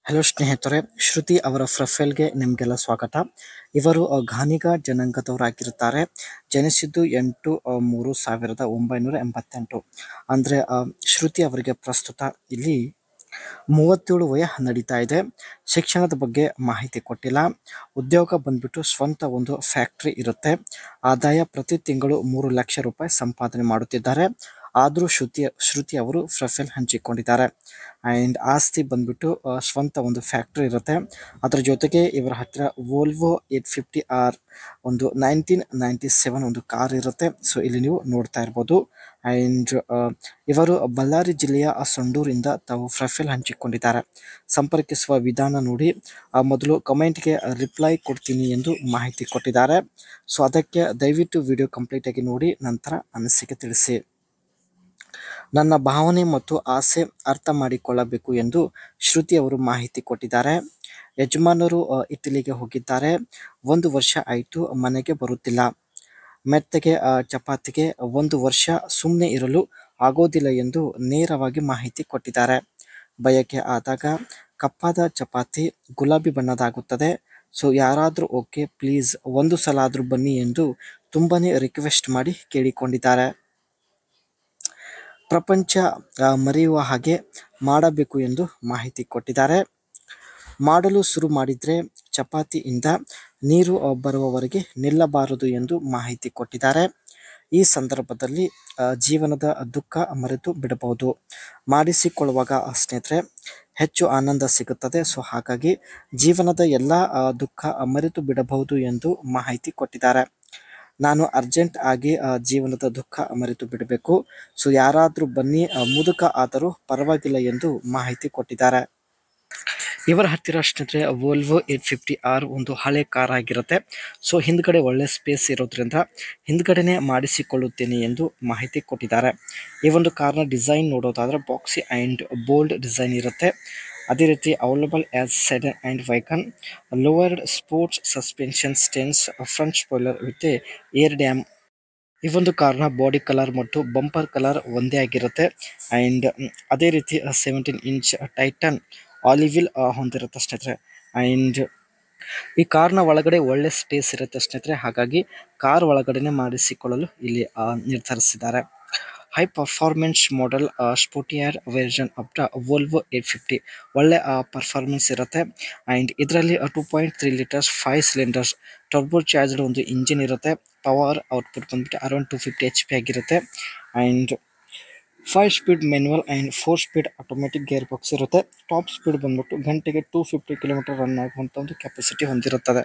Hello ಸ್ನೇಹಿತರೆ, ಶ್ರುತಿ ಅವರ ಪ್ರೊಫೈಲ್ಗೆ ನಿಮಗೆಲ್ಲ ಸ್ವಾಗತ. ಇವರು ಘಾನಿಗ ಜನಾಂಗದವರಾಗಿರುತ್ತಾರೆ. ಜನಿಸಿದ್ದು 8/3/1988. ಅಂದರೆ ಶ್ರುತಿ ಅವರಿಗೆ ಪ್ರಸ್ತುತ ಇಲ್ಲಿ 37 ವಯ ನಡೀತಾ ಇದೆ. ಶಿಕ್ಷಣದ ಬಗ್ಗೆ ಮಾಹಿತಿ ಕೊಟ್ಟಿಲ್ಲ. ಉದ್ಯೋಗ ಬಂದ್ಬಿಟ್ಟು ಸ್ವಂತ ಒಂದು ಫ್ಯಾಕ್ಟ್ರಿ ಇರುತ್ತೆ. ಆದಾಯ ಪ್ರತಿ ತಿಂಗಳು 3 ಲಕ್ಷ ರೂಪಾಯಿ ಸಂಪಾದನೆ ಮಾಡುತ್ತಿದ್ದಾರೆ. ಆದರೂ ಶ್ರುತಿ ಅವರು ಪ್ರೊಫೈಲ್ ಹಂಚಿಕೊಂಡಿದ್ದಾರೆ. ಆ್ಯಂಡ್ ಆಸ್ತಿ ಬಂದ್ಬಿಟ್ಟು ಸ್ವಂತ ಒಂದು ಫ್ಯಾಕ್ಟ್ರಿ ಇರುತ್ತೆ. ಅದರ ಜೊತೆಗೆ ಇವರ ಹತ್ತಿರ ವೋಲ್ವೋ 850R ಒಂದು 1997 ಒಂದು ಕಾರ್ ಇರುತ್ತೆ. ಸೊ ಇಲ್ಲಿ ನೀವು ನೋಡ್ತಾ ಇರ್ಬೋದು. ಆ್ಯಂಡ್ ಇವರು ಬಳ್ಳಾರಿ ಜಿಲ್ಲೆಯ ಸಂಡೂರಿಂದ ತಾವು ಪ್ರೊಫೈಲ್ ಹಂಚಿಕೊಂಡಿದ್ದಾರೆ. ಸಂಪರ್ಕಿಸುವ ವಿಧಾನ ನೋಡಿ, ಮೊದಲು ಕಮೆಂಟ್ಗೆ ರಿಪ್ಲೈ ಕೊಡ್ತೀನಿ ಎಂದು ಮಾಹಿತಿ ಕೊಟ್ಟಿದ್ದಾರೆ. ಸೊ ಅದಕ್ಕೆ ದಯವಿಟ್ಟು ವಿಡಿಯೋ ಕಂಪ್ಲೀಟ್ ಆಗಿ ನೋಡಿ, ನಂತರ ಅನಿಸಿಕೆ ತಿಳಿಸಿ. ನನ್ನ ಭಾವನೆ ಮತ್ತು ಆಸೆ ಅರ್ಥ ಮಾಡಿಕೊಳ್ಳಬೇಕು ಎಂದು ಶ್ರುತಿ ಅವರು ಮಾಹಿತಿ ಕೊಟ್ಟಿದ್ದಾರೆ. ಯಜಮಾನರು ಇಟಲಿಗೆ ಹೋಗಿದ್ದಾರೆ. 1 ವರ್ಷ ಆಯಿತು, ಮನೆಗೆ ಬರುತ್ತಿಲ್ಲ. ಮೆತ್ತಗೆ ಚಪಾತಿಗೆ 1 ವರ್ಷ ಸುಮ್ಮನೆ ಇರಲು ಆಗೋದಿಲ್ಲ ಎಂದು ನೇರವಾಗಿ ಮಾಹಿತಿ ಕೊಟ್ಟಿದ್ದಾರೆ. ಬಯಕೆ ಆದಾಗ ಕಪ್ಪಾದ ಚಪಾತಿ ಗುಲಾಬಿ ಬಣ್ಣದಾಗುತ್ತದೆ. ಸೊ ಯಾರಾದರೂ ಓಕೆ ಪ್ಲೀಸ್ ಒಂದು ಸಲ ಆದರೂ ಬನ್ನಿ ಎಂದು ತುಂಬಾನೇ ರಿಕ್ವೆಸ್ಟ್ ಮಾಡಿ ಕೇಳಿಕೊಂಡಿದ್ದಾರೆ. ಪ್ರಪಂಚ ಮರೆಯುವ ಹಾಗೆ ಮಾಡಬೇಕು ಎಂದು ಮಾಹಿತಿ ಕೊಟ್ಟಿದ್ದಾರೆ. ಮಾಡಲು ಶುರು ಮಾಡಿದರೆ ಚಪಾತಿಯಿಂದ ನೀರು ಬರುವವರೆಗೆ ನಿಲ್ಲಬಾರದು ಎಂದು ಮಾಹಿತಿ ಕೊಟ್ಟಿದ್ದಾರೆ. ಈ ಸಂದರ್ಭದಲ್ಲಿ ಜೀವನದ ದುಃಖ ಮರೆತು ಬಿಡಬಹುದು. ಮಾಡಿಸಿಕೊಳ್ಳುವಾಗ ಸ್ನೇಹಿತರೆ ಹೆಚ್ಚು ಆನಂದ ಸಿಗುತ್ತದೆ. ಸೊ ಹಾಗಾಗಿ ಜೀವನದ ಎಲ್ಲ ದುಃಖ ಮರೆತು ಬಿಡಬಹುದು ಎಂದು ಮಾಹಿತಿ ಕೊಟ್ಟಿದ್ದಾರೆ. ನಾನು ಅರ್ಜೆಂಟ್ ಆಗಿ ಜೀವನದ ದುಃಖ ಮರೆತು ಬಿಡಬೇಕು. ಸೊ ಯಾರಾದರೂ ಬನ್ನಿ, ಮುದುಕ ಆದರೂ ಪರವಾಗಿಲ್ಲ ಎಂದು ಮಾಹಿತಿ ಕೊಟ್ಟಿದ್ದಾರೆ. ಇವರ ಹತ್ತಿರ ಸ್ನೇಹಿತರೆ ವೋಲ್ವೋ 850R ಒಂದು ಹಳೆ ಕಾರ್ ಆಗಿರುತ್ತೆ. ಸೊ ಹಿಂದ್ಗಡೆ ಒಳ್ಳೆ ಸ್ಪೇಸ್ ಇರೋದ್ರಿಂದ ಹಿಂದ್ಗಡೆನೆ ಮಾಡಿಸಿಕೊಳ್ಳುತ್ತೇನೆ ಎಂದು ಮಾಹಿತಿ ಕೊಟ್ಟಿದ್ದಾರೆ. ಈ ಒಂದು ಕಾರ್ನ ಡಿಸೈನ್ ನೋಡೋದಾದ್ರೆ ಬಾಕ್ಸಿ ಆ್ಯಂಡ್ ಬೋಲ್ಡ್ ಡಿಸೈನ್ ಇರುತ್ತೆ. ಅದೇ ರೀತಿ available as sedan and wagon, lowered sports suspension stance, front spoiler with air dam. ಈ ಒಂದು ಕಾರ್ನ ಬಾಡಿ ಕಲರ್ ಮತ್ತು ಬಂಪರ್ ಕಲರ್ ಒಂದೇ ಆಗಿರುತ್ತೆ. ಆ್ಯಂಡ್ ಅದೇ ರೀತಿ 17 ಇಂಚ್ ಟೈಟನ್ ಆಲಿವಿಲ್ ಹೊಂದಿರುತ್ತೆ ಸ್ನೇಹಿತರೆ. ಆ್ಯಂಡ್ ಈ ಕಾರ್ನ ಒಳಗಡೆ ಒಳ್ಳೆ ಸ್ಪೇಸ್ ಇರುತ್ತೆ ಸ್ನೇಹಿತರೆ. ಹಾಗಾಗಿ ಕಾರ್ ಒಳಗಡೆನೆ ಮಾಡಿಸಿಕೊಳ್ಳಲು ಇಲ್ಲಿ ನಿರ್ಧರಿಸಿದ್ದಾರೆ. High performance model sportier version of the Volvo 850 ಒಳ್ಳೆ ಪರ್ಫಾರ್ಮೆನ್ಸ್ ಇರುತ್ತೆ. ಆ್ಯಂಡ್ ಇದರಲ್ಲಿ 2.3 ಲೀಟರ್ಸ್ 5 ಸಿಲಿಂಡರ್ಸ್ ಟರ್ಬೋ ಚಾರ್ಜ್ಡ್ ಒಂದು ಇಂಜಿನ್ ಇರುತ್ತೆ. ಪವರ್ ಔಟ್ಪುಟ್ ಬಂದ್ಬಿಟ್ಟು ಅರೌಂಡ್ 250 HP ಆಗಿರುತ್ತೆ. And 5 speed manual and 4 speed automatic gear box ಇರುತ್ತೆ. ಟಾಪ್ ಸ್ಪೀಡ್ ಬಂದ್ಬಿಟ್ಟು ಗಂಟೆಗೆ 250 ಕಿಲೋಮೀಟರ್ ರನ್ ಆಗುವಂಥ ಒಂದು ಕೆಪಾಸಿಟಿ ಹೊಂದಿರುತ್ತದೆ.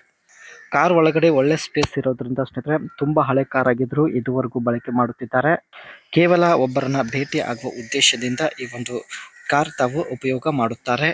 ಕಾರ್ ಒಳಗಡೆ ಒಳ್ಳೆ ಸ್ಪೇಸ್ ಇರೋದ್ರಿಂದ ಸ್ನೇಹಿತರೆ ತುಂಬ ಹಳೆ ಕಾರ್ ಆಗಿದ್ರು ಇದುವರೆಗೂ ಬಳಕೆ ಮಾಡುತ್ತಿದ್ದಾರೆ. ಕೇವಲ ಒಬ್ಬರನ್ನ ಭೇಟಿ ಆಗುವ ಉದ್ದೇಶದಿಂದ ಈ ಒಂದು ಕಾರ್ ತಾವು ಉಪಯೋಗ ಮಾಡುತ್ತಾರೆ.